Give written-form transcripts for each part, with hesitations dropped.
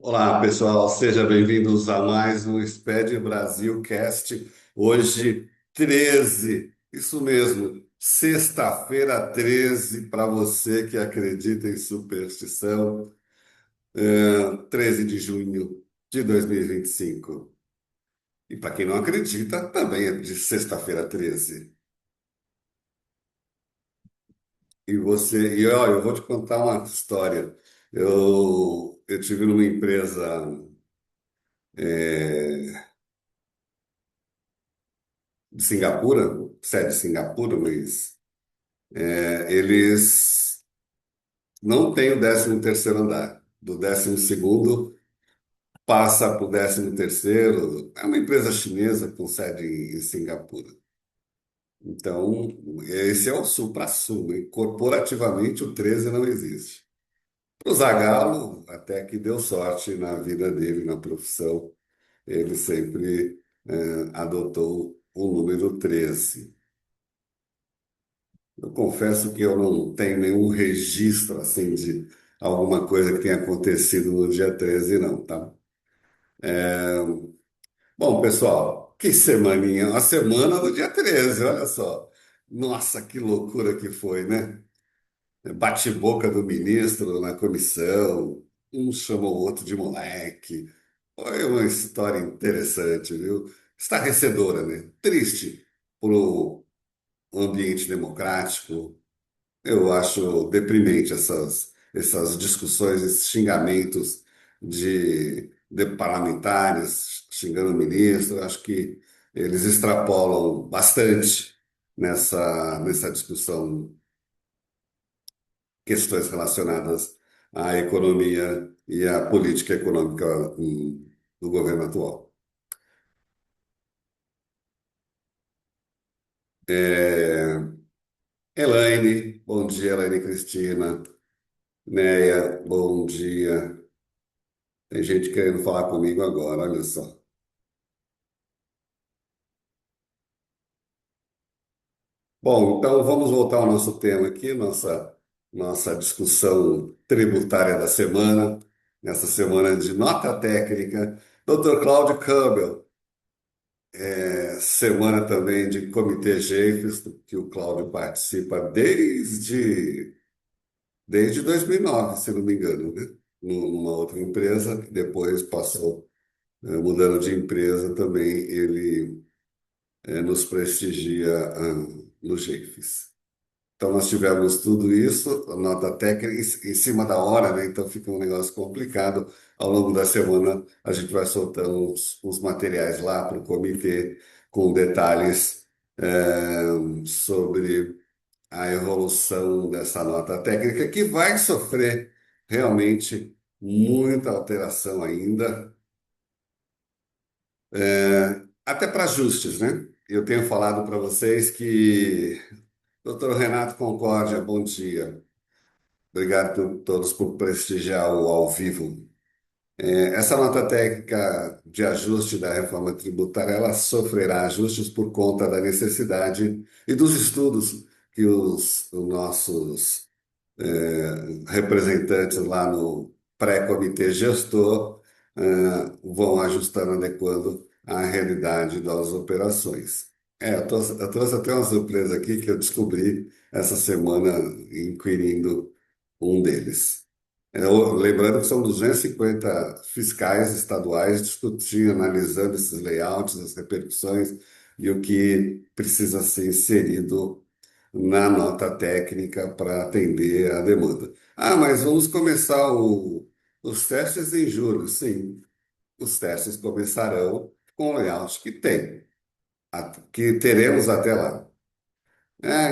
Olá, pessoal, sejam bem-vindos a mais um SPED Brasil Cast. Hoje, 13, isso mesmo, sexta-feira 13, para você que acredita em superstição, 13 de junho de 2025. E para quem não acredita, também é de sexta-feira 13. Olha, eu vou te contar uma história. Eu tive numa empresa é, de Singapura, sede de Singapura, mas eles não têm o 13º andar. Do 12º passa para o 13º. É uma empresa chinesa com sede em Singapura. Então, esse é o supra-sumo. E corporativamente, o 13 não existe. Para o Zagallo, até que deu sorte na vida dele, na profissão, ele sempre adotou o número 13. Eu confesso que eu não tenho nenhum registro assim de alguma coisa que tenha acontecido no dia 13, não, tá? Bom, pessoal, que semaninha, uma semana do dia 13, olha só. Nossa, que loucura que foi, né? Bate-boca do ministro na comissão, um chamou o outro de moleque. Foi uma história interessante, viu? Estarrecedora, né? Triste para o ambiente democrático. Eu acho deprimente essas discussões, esses xingamentos de parlamentares xingando o ministro. Eu acho que eles extrapolam bastante nessa discussão questões relacionadas à economia e à política econômica do governo atual. É, Elaine, bom dia, Elaine Cristina. Neia, bom dia. Tem gente querendo falar comigo agora, olha só. Bom, então vamos voltar ao nosso tema aqui, nossa discussão tributária da semana, nessa semana de nota técnica. Dr. Cláudio Campbell, semana também de Comitê GEIFES, que o Cláudio participa desde 2009, se não me engano, né? Numa outra empresa, que depois passou, mudando de empresa também, ele nos prestigia no GEIFES. Então, nós tivemos tudo isso, a nota técnica, em cima da hora, né? Então, fica um negócio complicado. Ao longo da semana, a gente vai soltando uns materiais lá para o comitê, com detalhes sobre a evolução dessa nota técnica, que vai sofrer realmente muita alteração ainda, até para ajustes, né? Eu tenho falado para vocês que, doutor Renato Concórdia, bom dia. Obrigado por todos por prestigiar o ao vivo. Essa nota técnica de ajuste da reforma tributária, ela sofrerá ajustes por conta da necessidade e dos estudos que os nossos representantes lá no pré-comitê gestor vão ajustando, adequando à realidade das operações. Eu trouxe até uma surpresa aqui que eu descobri essa semana inquirindo um deles. Lembrando que são 250 fiscais estaduais discutindo, analisando esses layouts, as repercussões e o que precisa ser inserido na nota técnica para atender a demanda. Ah, mas vamos começar os testes em julho. Sim, os testes começarão com o layout que tem, que teremos até lá.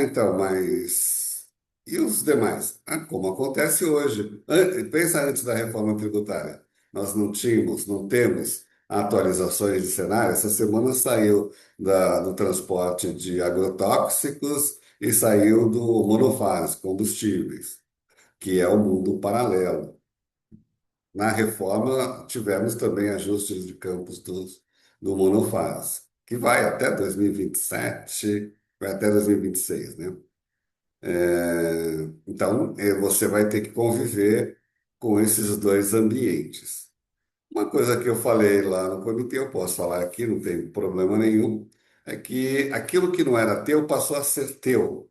Então, mas e os demais? Como acontece hoje. Pensa antes da reforma tributária. Nós não temos atualizações de cenário. Essa semana saiu do transporte de agrotóxicos e saiu do monofás, combustíveis, que é o mundo paralelo. Na reforma, tivemos também ajustes de campos do monofás, que vai até 2027, vai até 2026, né? Então, você vai ter que conviver com esses dois ambientes. Uma coisa que eu falei lá no comitê, eu posso falar aqui, não tem problema nenhum, é que aquilo que não era teu passou a ser teu.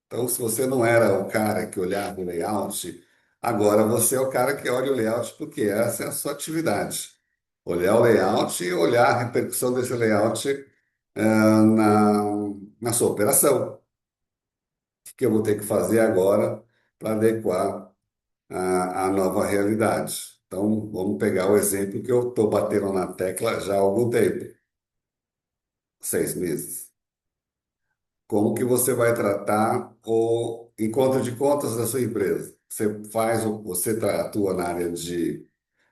Então, se você não era o cara que olhava o layout, agora você é o cara que olha o layout, porque essa é a sua atividade. Olhar o layout e olhar a repercussão desse layout, na sua operação. O que eu vou ter que fazer agora para adequar a nova realidade. Então, vamos pegar o exemplo que eu estou batendo na tecla já há algum tempo, 6 meses. Como que você vai tratar o encontro de contas da sua empresa? Atua na área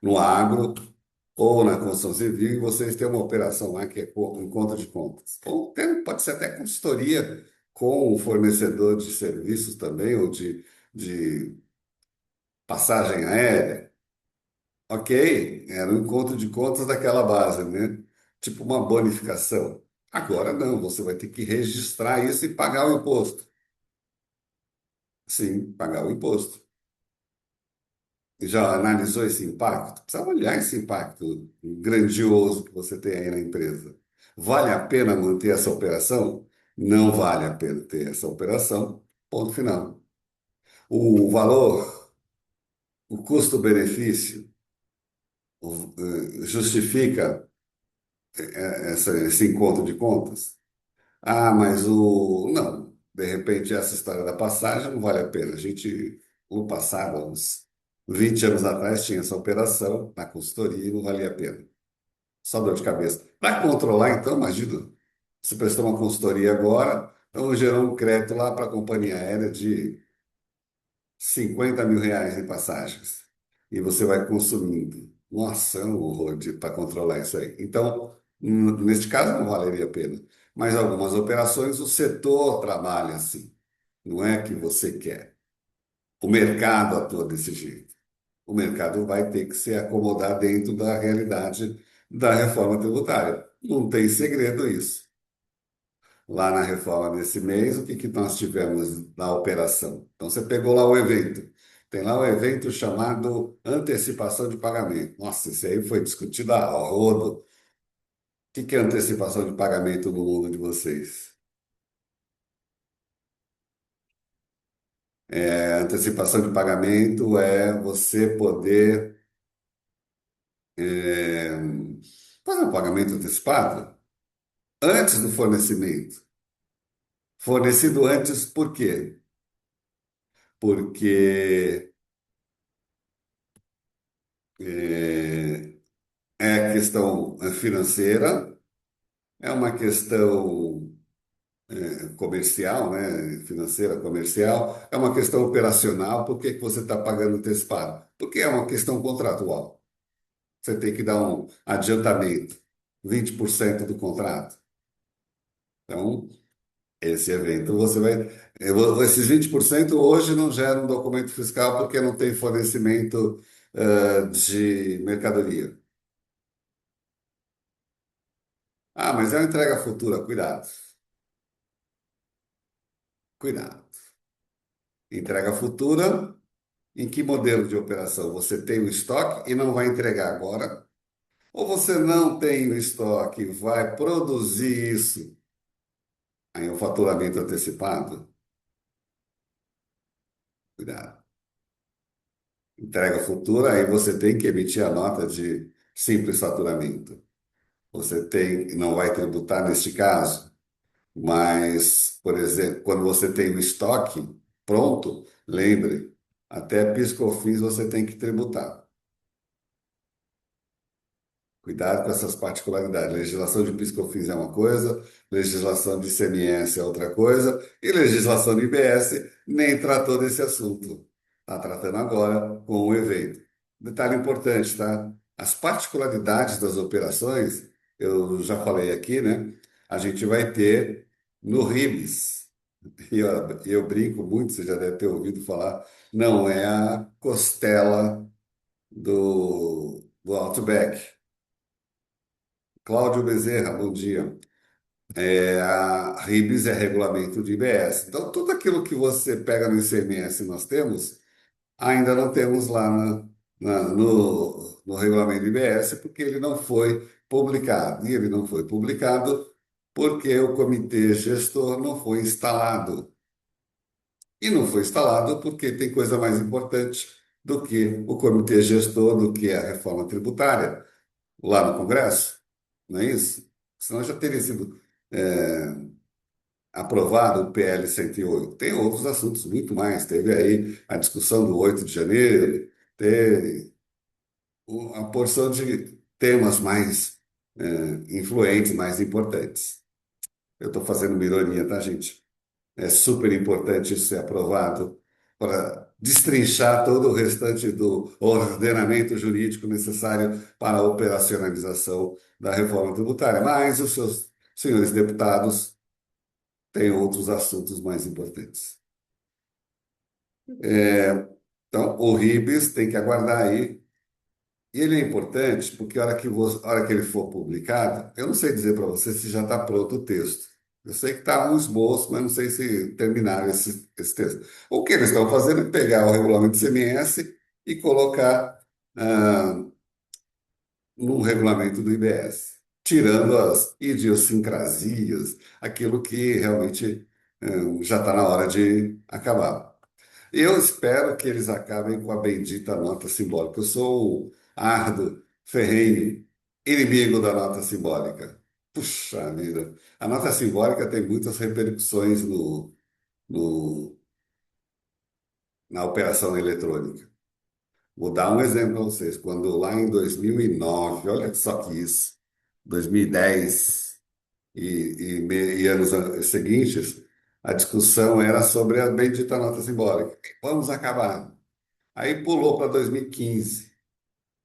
no agro ou na construção civil e vocês têm uma operação lá que é encontro de contas. Ou pode ser até consultoria com o fornecedor de serviços também, ou de passagem aérea. Ok, era um encontro de contas daquela base, né? Tipo uma bonificação. Agora não, você vai ter que registrar isso e pagar o imposto. Sim, pagar o imposto. Já analisou esse impacto? Precisa olhar esse impacto grandioso que você tem aí na empresa. Vale a pena manter essa operação? Não vale a pena ter essa operação. Ponto final. O valor, o custo-benefício, justifica esse encontro de contas? Ah, mas Não, de repente essa história da passagem não vale a pena. No passado, uns 20 anos atrás, tinha essa operação na consultoria e não valia a pena. Só dor de cabeça. Para controlar, então, imagina, você prestou uma consultoria agora, então gerou um crédito lá para a companhia aérea de 50 mil reais em passagens. E você vai consumindo. Nossa, é um horror para controlar isso aí. Então, neste caso, não valeria a pena. Mas algumas operações o setor trabalha assim. Não é que você quer. O mercado atua desse jeito. O mercado vai ter que se acomodar dentro da realidade da reforma tributária. Não tem segredo isso. Lá na reforma desse mês, o que que nós tivemos na operação? Então, você pegou lá o evento. Tem lá o evento chamado antecipação de pagamento. Nossa, isso aí foi discutido a rodo. O que que é antecipação de pagamento no mundo de vocês? Antecipação de pagamento é você poder é, fazer um pagamento antecipado antes do fornecimento. Fornecido antes por quê? Porque é, é questão financeira. É uma questão comercial, né? Financeira, comercial, é uma questão operacional. Por que que você está pagando antecipado? Porque é uma questão contratual. Você tem que dar um adiantamento, 20% do contrato. Então, esse evento você vai. Esses 20% hoje não geram um documento fiscal porque não tem fornecimento de mercadoria. Ah, mas é uma entrega futura, cuidado, cuidado. Entrega futura. Em que modelo de operação? Você tem o estoque e não vai entregar agora? Ou você não tem o estoque e vai produzir isso? Aí é o faturamento antecipado? Cuidado. Entrega futura, aí você tem que emitir a nota de simples faturamento. Você tem, não vai tributar neste caso, mas, por exemplo, quando você tem o estoque pronto, lembre, até PIS/COFINS você tem que tributar. Cuidado com essas particularidades. Legislação de PIS/COFINS é uma coisa, legislação de ICMS é outra coisa, e legislação de IBS nem tratou desse assunto. Está tratando agora com o evento. Detalhe importante, tá? As particularidades das operações, eu já falei aqui, né? A gente vai ter no RIBS. E eu brinco muito, você já deve ter ouvido falar, não é a costela do Outback. Cláudio Bezerra, bom dia. A RIBS é regulamento de IBS. Então, tudo aquilo que você pega no ICMS nós temos, ainda não temos lá no regulamento do IBS porque ele não foi publicado. E ele não foi publicado porque o comitê gestor não foi instalado. E não foi instalado porque tem coisa mais importante do que o comitê gestor, do que a reforma tributária lá no Congresso. Não é isso? Senão já teria sido aprovado o PL 108. Tem outros assuntos, muito mais. Teve aí a discussão do 8 de janeiro, teve uma porção de temas mais influentes, mais importantes. Eu estou fazendo uma ironia, tá, gente? É super importante isso ser aprovado para destrinchar todo o restante do ordenamento jurídico necessário para a operacionalização da reforma tributária. Mas os seus senhores deputados têm outros assuntos mais importantes. Então, o RIBS tem que aguardar aí. E ele é importante porque a hora que ele for publicado, eu não sei dizer para você se já está pronto o texto. Eu sei que está um esboço, mas não sei se terminaram esse texto. O que eles estão fazendo é pegar o regulamento do CMS e colocar ah, no regulamento do IBS, tirando as idiosincrasias, aquilo que realmente já está na hora de acabar. Eu espero que eles acabem com a bendita nota simbólica. Eu sou um árduo, ferrenho inimigo da nota simbólica. Puxa vida. A nota simbólica tem muitas repercussões na operação eletrônica. Vou dar um exemplo para vocês. Quando lá em 2009, olha só que isso, 2010 e anos seguintes, a discussão era sobre a bendita nota simbólica. Vamos acabar. Aí pulou para 2015,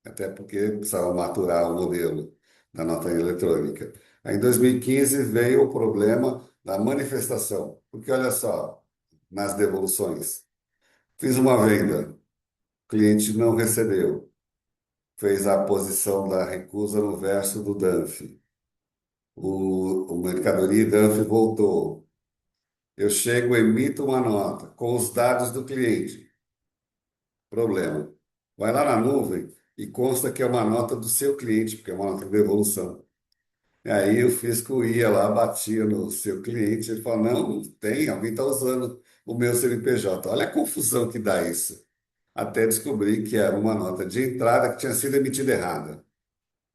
até porque precisava maturar o modelo da nota eletrônica. Aí em 2015 veio o problema da manifestação, porque olha só, nas devoluções, fiz uma venda, o cliente não recebeu, fez a posição da recusa no verso do DANF, o mercadoria DANF voltou, eu chego, emito uma nota com os dados do cliente. Problema. Vai lá na nuvem e consta que é uma nota do seu cliente, porque é uma nota de devolução. E aí o fisco ia lá, batia no seu cliente, ele fala, não, não tem, alguém está usando o meu CNPJ. Olha a confusão que dá isso. Até descobrir que era uma nota de entrada que tinha sido emitida errada.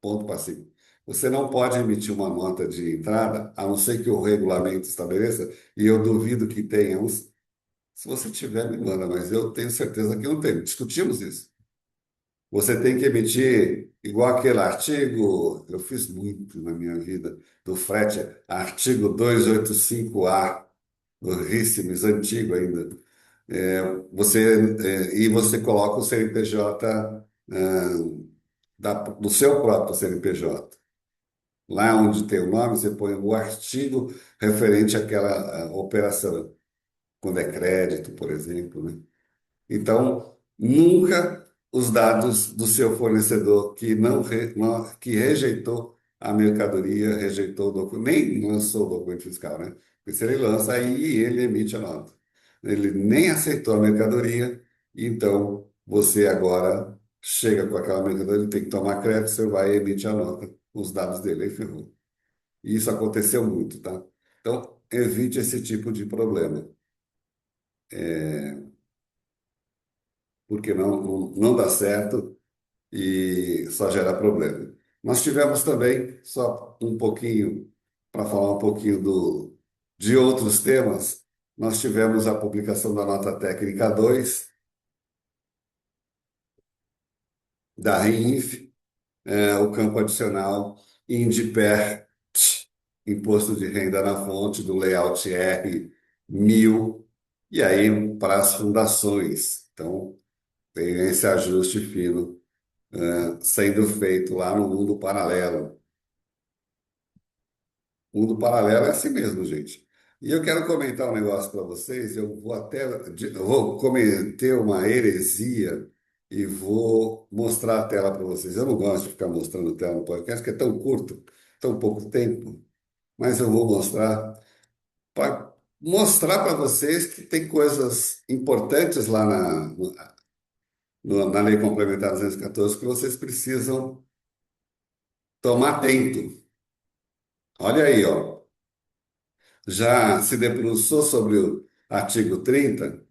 Ponto passivo. Você não pode emitir uma nota de entrada, a não ser que o regulamento estabeleça, e eu duvido que tenha uns. Se você tiver, me manda, mas eu tenho certeza que não tem. Discutimos isso. Você tem que emitir igual aquele artigo, eu fiz muito na minha vida, do frete, artigo 285A, do Rícemes, antigo ainda. E você coloca o CNPJ do seu próprio CNPJ. Lá onde tem o nome, você põe o artigo referente àquela operação, quando é crédito, por exemplo, né? Então, nunca os dados do seu fornecedor que rejeitou a mercadoria, rejeitou o documento, nem lançou o documento fiscal, né? Porque se ele lança, aí ele emite a nota. Ele nem aceitou a mercadoria, então você agora chega com aquela mercadoria, ele tem que tomar crédito, você vai e emite a nota, os dados dele, aí ferrou. E isso aconteceu muito, tá? Então, evite esse tipo de problema. Porque não dá certo e só gera problema. Nós tivemos também, só um pouquinho, para falar um pouquinho de outros temas, nós tivemos a publicação da nota técnica 2 da REINF, o campo adicional INDIPER, Imposto de Renda na Fonte, do layout R1000, e aí para as fundações. Então, tem esse ajuste fino sendo feito lá no mundo paralelo. O mundo paralelo é assim mesmo, gente. E eu quero comentar um negócio para vocês. Eu vou cometer uma heresia e vou mostrar a tela para vocês. Eu não gosto de ficar mostrando tela no podcast, porque é tão curto, tão pouco tempo, mas eu vou mostrar para mostrar para vocês que tem coisas importantes lá na Lei Complementar 214 que vocês precisam tomar atento. Olha aí, ó. Já se debruçou sobre o artigo 30,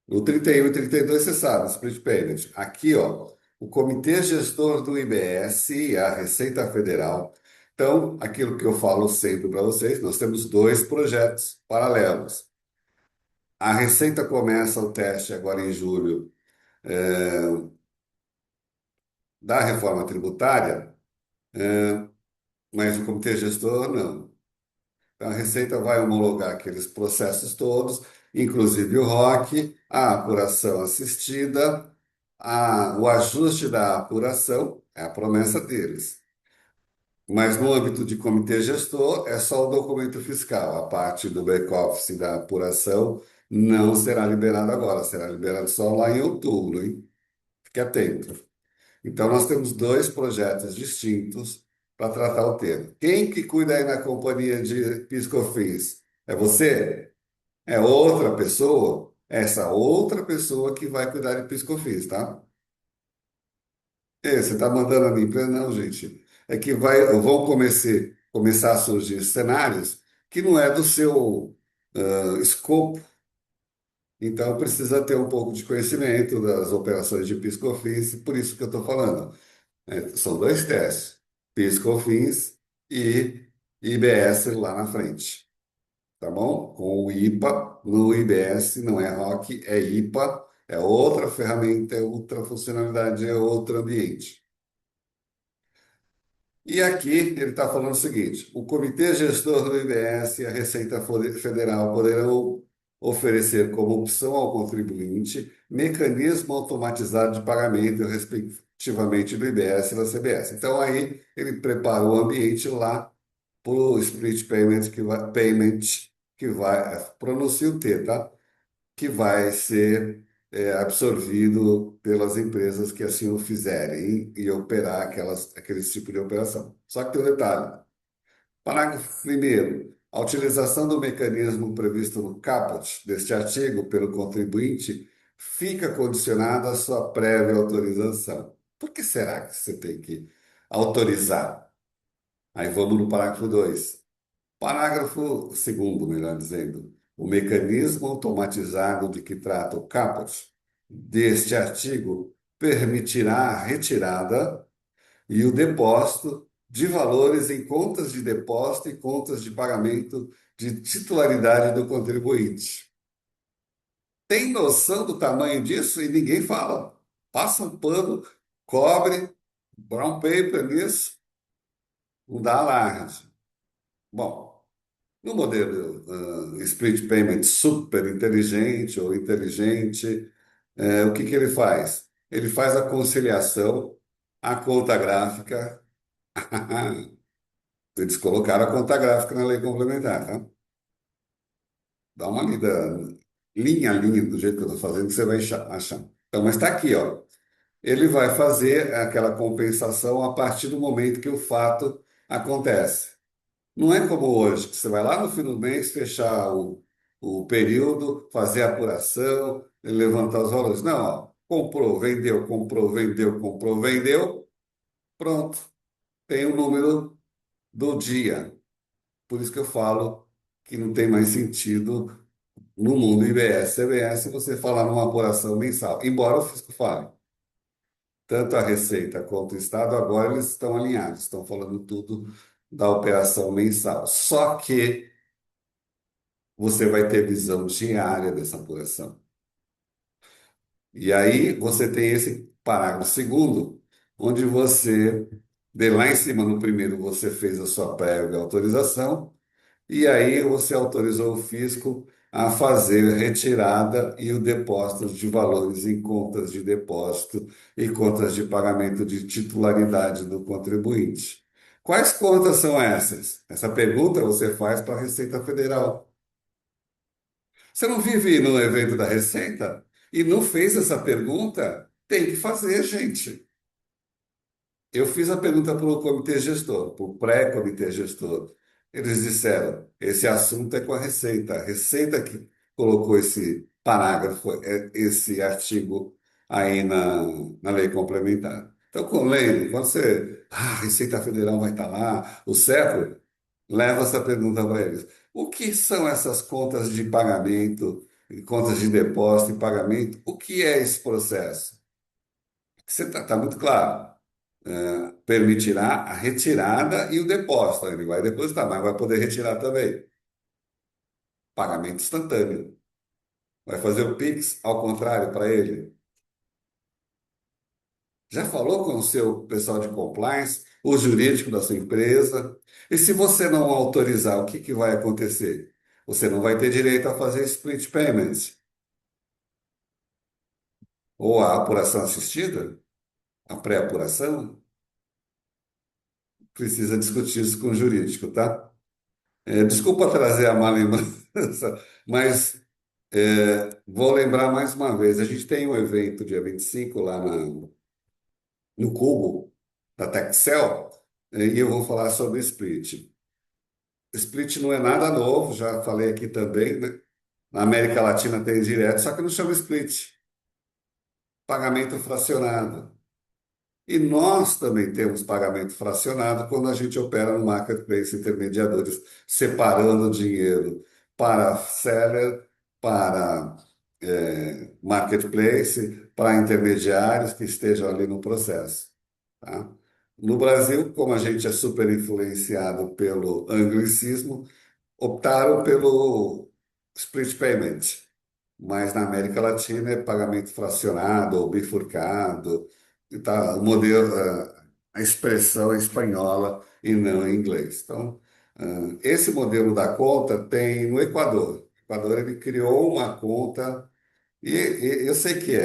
o 31 e 32 você sabe, split payment. Aqui, ó, o Comitê Gestor do IBS e a Receita Federal. Então, aquilo que eu falo sempre para vocês, nós temos dois projetos paralelos. A Receita começa o teste agora em julho, da reforma tributária, mas o Comitê Gestor não. Então, a Receita vai homologar aqueles processos todos, inclusive o ROC, a apuração assistida, o ajuste da apuração, é a promessa deles. Mas no âmbito de comitê gestor, é só o documento fiscal. A parte do back-office da apuração não será liberada agora, será liberado só lá em outubro, hein? Fique atento. Então, nós temos dois projetos distintos para tratar o tema. Quem que cuida aí na companhia de PiscoFins? É você? É outra pessoa? Essa outra pessoa que vai cuidar de PiscoFins, tá? Você está mandando a minha empresa? Não, gente. É que vão começar a surgir cenários que não é do seu escopo, então precisa ter um pouco de conhecimento das operações de PiscoFins, por isso que eu estou falando. São dois testes, PIS/COFINS e IBS lá na frente, tá bom? Com o IPA no IBS, não é ROC, é IPA, é outra ferramenta, é outra funcionalidade, é outro ambiente. E aqui ele está falando o seguinte: o Comitê Gestor do IBS e a Receita Federal poderão oferecer como opção ao contribuinte mecanismo automatizado de pagamento, respectivamente, do IBS e da CBS. Então, aí ele preparou o ambiente lá para o split payment que vai, pronuncia o T, tá? Que vai ser absorvido pelas empresas que assim o fizerem e operar aquele tipo de operação. Só que tem um detalhe. Parágrafo 1º. A utilização do mecanismo previsto no caput deste artigo pelo contribuinte fica condicionada à sua prévia autorização. Por que será que você tem que autorizar? Aí vamos no parágrafo 2. Parágrafo segundo, melhor dizendo, o mecanismo automatizado de que trata o caput deste artigo permitirá a retirada e o depósito de valores em contas de depósito e contas de pagamento de titularidade do contribuinte. Tem noção do tamanho disso e ninguém fala. Passa um pano, cobre, brown paper nisso, não dá alarde. Bom, no modelo split payment super inteligente ou inteligente, o que que ele faz? Ele faz a conciliação, a conta gráfica. Eles colocaram a conta gráfica na lei complementar, tá? Dá uma lida linha a linha do jeito que eu estou fazendo, que você vai achar. Então, mas está aqui, ó. Ele vai fazer aquela compensação a partir do momento que o fato acontece. Não é como hoje, que você vai lá no fim do mês fechar o período, fazer a apuração, levantar os valores. Não, ó, comprou, vendeu, comprou, vendeu, pronto. Tem o número do dia. Por isso que eu falo que não tem mais sentido no mundo IBS, CBS, você falar numa apuração mensal. Embora o fisco fale. Tanto a Receita quanto o Estado agora eles estão alinhados, estão falando tudo da operação mensal. Só que você vai ter visão diária dessa apuração. E aí você tem esse parágrafo segundo, onde você, de lá em cima no primeiro, você fez a sua prévia autorização, e aí você autorizou o fisco a fazer retirada e o depósito de valores em contas de depósito e contas de pagamento de titularidade do contribuinte. Quais contas são essas? Essa pergunta você faz para a Receita Federal. Você não vive no evento da Receita e não fez essa pergunta? Tem que fazer, gente. Eu fiz a pergunta para o comitê gestor, para o pré-comitê gestor. Eles disseram: esse assunto é com a Receita que colocou esse parágrafo, esse artigo aí na lei complementar. Então, quando você, a Receita Federal vai estar lá, o CEP, leva essa pergunta para eles. O que são essas contas de pagamento, contas de depósito e pagamento? O que é esse processo? Você está muito claro. Permitirá a retirada e o depósito. Ele vai depositar, mas vai poder retirar também. Pagamento instantâneo. Vai fazer o Pix ao contrário para ele. Já falou com o seu pessoal de compliance, o jurídico da sua empresa? E se você não autorizar, o que que vai acontecer? Você não vai ter direito a fazer split payments ou a apuração assistida, a pré-apuração. Precisa discutir isso com o jurídico, tá? Desculpa trazer a má lembrança, mas vou lembrar mais uma vez. A gente tem um evento dia 25 lá no Cubo, da Texel, e eu vou falar sobre split. Split não é nada novo, já falei aqui também, né? Na América Latina tem direto, só que não chama split, pagamento fracionado. E nós também temos pagamento fracionado quando a gente opera no marketplace intermediadores, separando o dinheiro para seller, para marketplace, para intermediários que estejam ali no processo. Tá? No Brasil, como a gente é super influenciado pelo anglicismo, optaram pelo split payment, mas na América Latina é pagamento fracionado ou bifurcado, e tá, o modelo, a expressão é espanhola e não em inglês. Então, esse modelo da conta tem no Equador. O Equador ele criou uma conta e eu sei que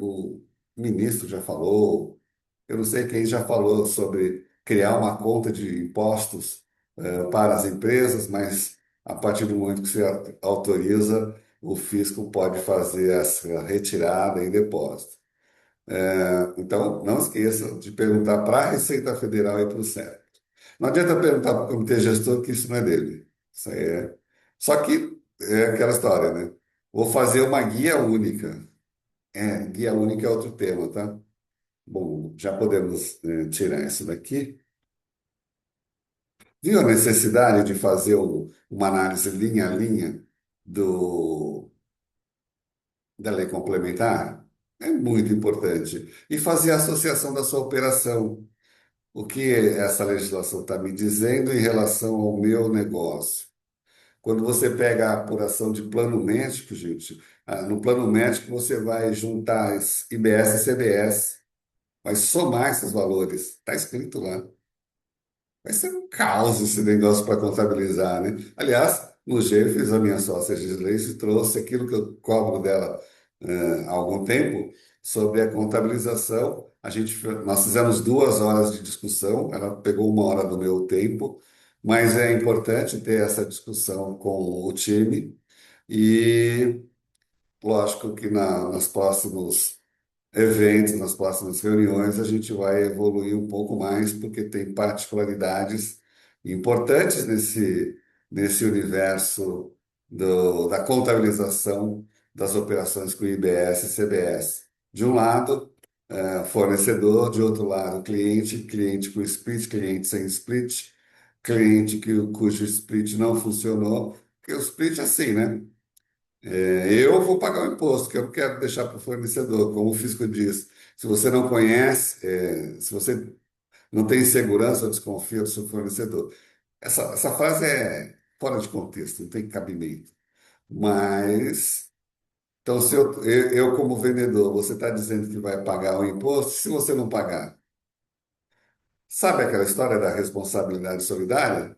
o ministro já falou, eu não sei quem já falou sobre criar uma conta de impostos para as empresas, mas a partir do momento que você autoriza, o fisco pode fazer essa retirada em depósito. Então, não esqueça de perguntar para a Receita Federal e para o CEP. Não adianta perguntar para o comitê gestor que isso não é dele. Isso aí é. Só que é aquela história, né? Vou fazer uma guia única. Guia única é outro tema, tá? Bom, já podemos tirar isso daqui. Viu a necessidade de fazer uma análise linha a linha da lei complementar? É muito importante. E fazer a associação da sua operação. O que essa legislação está me dizendo em relação ao meu negócio? Quando você pega a apuração de plano médico, gente, no plano médico você vai juntar IBS e CBS, vai somar esses valores. Está escrito lá. Vai ser um caos esse negócio para contabilizar, né? Aliás, no GEFES, a minha sócia Gislace trouxe aquilo que eu cobro dela há algum tempo sobre a contabilização. Nós fizemos 2 horas de discussão, ela pegou 1 hora do meu tempo, mas é importante ter essa discussão com o time e, lógico que nos próximos eventos, nas próximas reuniões, a gente vai evoluir um pouco mais, porque tem particularidades importantes nesse universo da contabilização das operações com IBS e CBS. De um lado, fornecedor, de outro lado, cliente, cliente com split, cliente sem split, cliente cujo split não funcionou, porque o split é assim, né? Eu vou pagar o imposto, que eu não quero deixar para o fornecedor, como o fisco diz. Se você não conhece, se você não tem segurança ou desconfia do seu fornecedor. Essa frase é fora de contexto, não tem cabimento. Mas, então, se eu como vendedor, você está dizendo que vai pagar o imposto, se você não pagar, sabe aquela história da responsabilidade solidária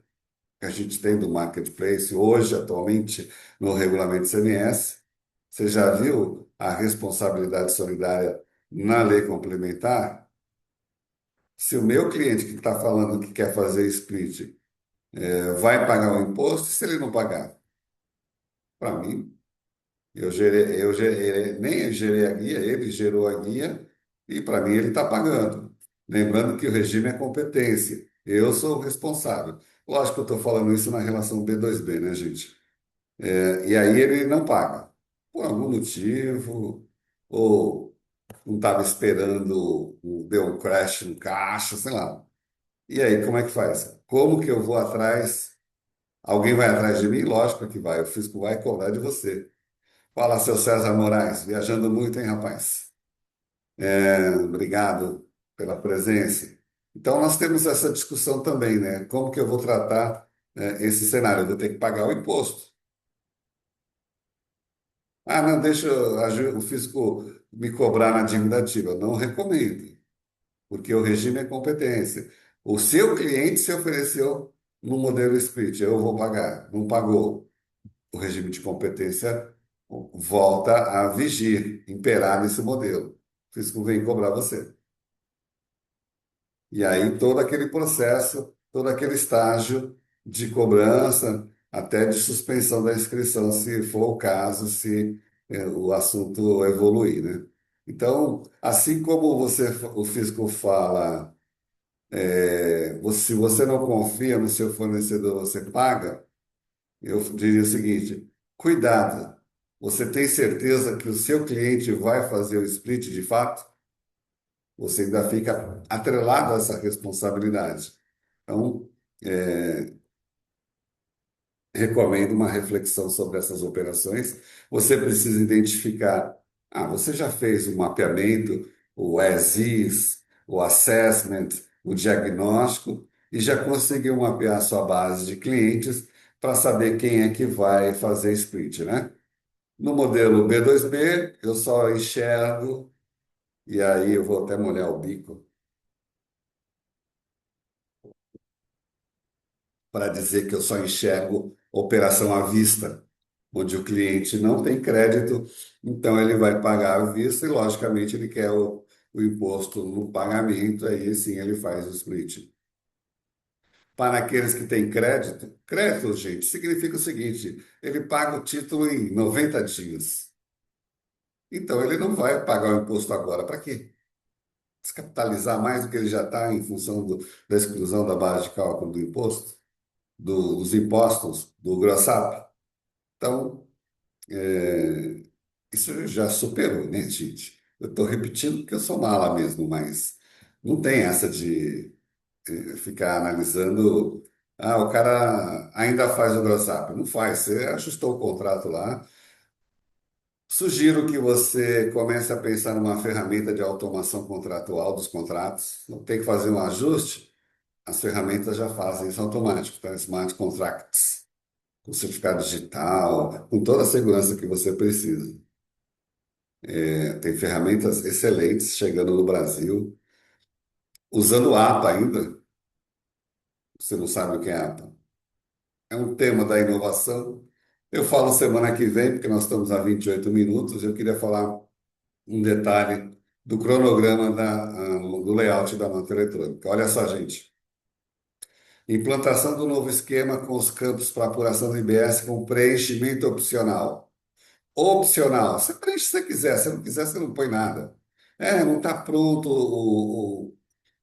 que a gente tem do marketplace hoje, atualmente, no regulamento CMS? Você já viu a responsabilidade solidária na lei complementar? Se o meu cliente que está falando que quer fazer split vai pagar o imposto, se ele não pagar, para mim, nem gerei a guia, ele gerou a guia e para mim ele está pagando. Lembrando que o regime é competência, eu sou o responsável. Lógico que eu estou falando isso na relação B2B, né, gente? E aí ele não paga, por algum motivo, ou não estava esperando, deu um crash no caixa, sei lá. E aí, como é que faz? Como que eu vou atrás? Alguém vai atrás de mim? Lógico que vai. O fisco vai cobrar de você. Fala, seu César Moraes, viajando muito, hein, rapaz? Obrigado pela presença. Então, nós temos essa discussão também, né? Como que eu vou tratar, esse cenário? Eu vou ter que pagar o imposto. Ah, não, deixa o fisco me cobrar na dívida ativa. Não recomendo, porque o regime é competência. O seu cliente se ofereceu no modelo split, eu vou pagar. Não pagou. O regime de competência volta a vigir, imperar nesse modelo. O fisco vem cobrar você. E aí todo aquele processo, todo aquele estágio de cobrança, até de suspensão da inscrição, se for o caso, se o assunto evoluir, né? Então, assim como o fisco fala, se você não confia no seu fornecedor, você paga, eu diria o seguinte: cuidado, você tem certeza que o seu cliente vai fazer o split de fato? Você ainda fica atrelado a essa responsabilidade. Então, recomendo uma reflexão sobre essas operações. Você precisa identificar, você já fez o mapeamento, o as-is, o assessment, o diagnóstico, e já conseguiu mapear a sua base de clientes para saber quem é que vai fazer split, né? No modelo B2B, eu só enxergo, e aí eu vou até molhar o bico para dizer que eu só enxergo operação à vista, onde o cliente não tem crédito, então ele vai pagar à vista e, logicamente, ele quer o imposto no pagamento, aí sim ele faz o split. Para aqueles que têm crédito, crédito, gente, significa o seguinte: ele paga o título em 90 dias. Então ele não vai pagar o imposto agora. Para quê? Descapitalizar mais do que ele já está em função da exclusão da base de cálculo do imposto, dos impostos, do gross-up. Então, isso já superou, né, gente? Eu estou repetindo porque eu sou mala mesmo, mas não tem essa de ficar analisando. Ah, o cara ainda faz o gross-up. Não faz, você ajustou o contrato lá. Sugiro que você comece a pensar numa ferramenta de automação contratual dos contratos. Não tem que fazer um ajuste, as ferramentas já fazem isso automático, tá? Smart Contracts, com certificado digital, com toda a segurança que você precisa. Tem ferramentas excelentes chegando no Brasil, usando APA ainda. Você não sabe o que é APA? É um tema da inovação. Eu falo semana que vem, porque nós estamos a 28 minutos. Eu queria falar um detalhe do cronograma do layout da nota eletrônica. Olha só, gente. Implantação do novo esquema com os campos para apuração do IBS com preenchimento opcional. Opcional. Você preenche se você quiser. Se não quiser, você não põe nada. Não está pronto o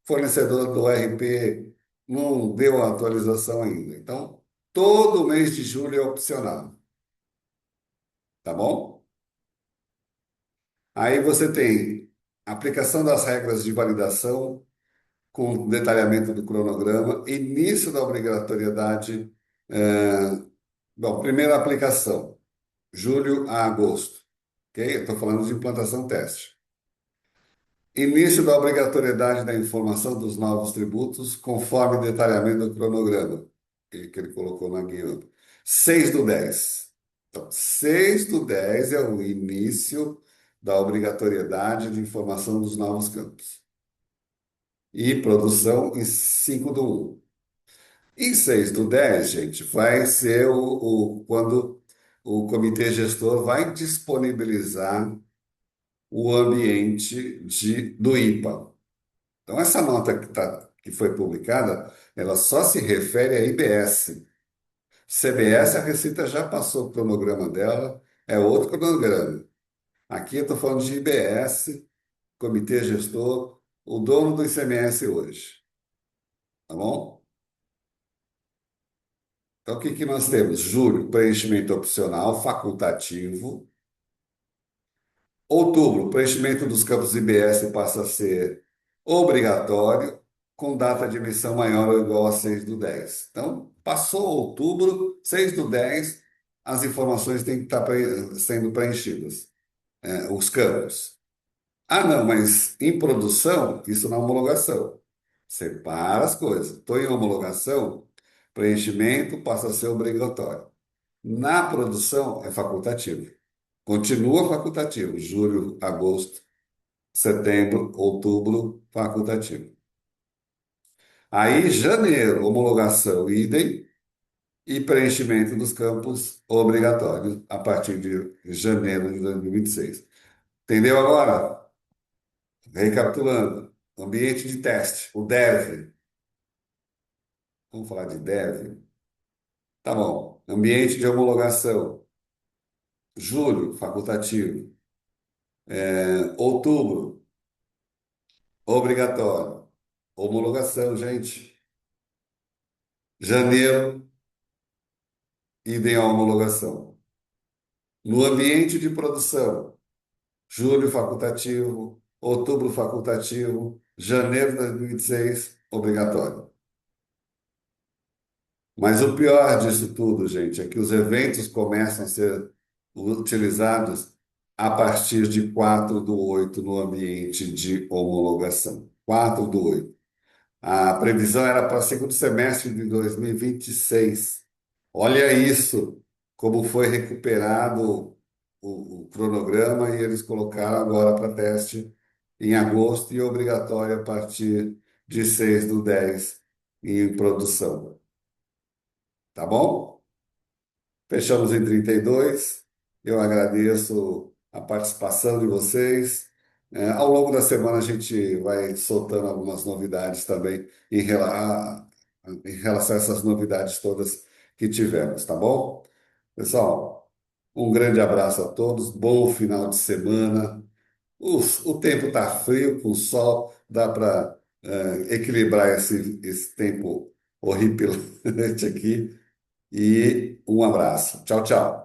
fornecedor do RP não deu a atualização ainda. Então, todo mês de julho é opcional, tá bom? Aí você tem aplicação das regras de validação com detalhamento do cronograma, início da obrigatoriedade. Bom, primeira aplicação, julho a agosto, ok? Eu estou falando de implantação teste. Início da obrigatoriedade da informação dos novos tributos, conforme detalhamento do cronograma, que ele colocou na guia. 6/10. Então, 6/10 é o início da obrigatoriedade de informação dos novos campos. E produção em 5/1. Em 6/10, gente, vai ser quando o comitê gestor vai disponibilizar o ambiente do IPA. Então, essa nota que foi publicada, ela só se refere a IBS. CBS, a Receita já passou o cronograma dela, é outro cronograma. Aqui eu estou falando de IBS, Comitê Gestor, o dono do ICMS hoje, tá bom? Então, o que que nós temos? Julho, preenchimento opcional, facultativo. Outubro, preenchimento dos campos IBS passa a ser obrigatório, com data de emissão maior ou igual a 6/10. Então, passou outubro, 6/10, as informações têm que estar sendo preenchidas, os campos. Ah, não, mas em produção, isso na homologação. Separa as coisas. Estou em homologação, preenchimento passa a ser obrigatório. Na produção, é facultativo. Continua facultativo. Julho, agosto, setembro, outubro, facultativo. Aí, janeiro, homologação, idem, e preenchimento dos campos obrigatórios a partir de janeiro de 2026. Entendeu agora? Recapitulando. Ambiente de teste, o dev. Vamos falar de dev? Tá bom. Ambiente de homologação. Julho, facultativo. Outubro, obrigatório. Homologação, gente. Janeiro, idem à homologação. No ambiente de produção, julho facultativo, outubro facultativo, janeiro de 2026, obrigatório. Mas o pior disso tudo, gente, é que os eventos começam a ser utilizados a partir de 4/8 no ambiente de homologação. 4/8. A previsão era para segundo semestre de 2026. Olha isso, como foi recuperado o cronograma e eles colocaram agora para teste em agosto e obrigatório a partir de 6/10 em produção. Tá bom? Fechamos em 32. Eu agradeço a participação de vocês. Ao longo da semana a gente vai soltando algumas novidades também em relação a essas novidades todas que tivemos, tá bom? Pessoal, um grande abraço a todos, bom final de semana. O tempo está frio, com sol, dá para equilibrar esse tempo horripilante aqui. E um abraço. Tchau, tchau.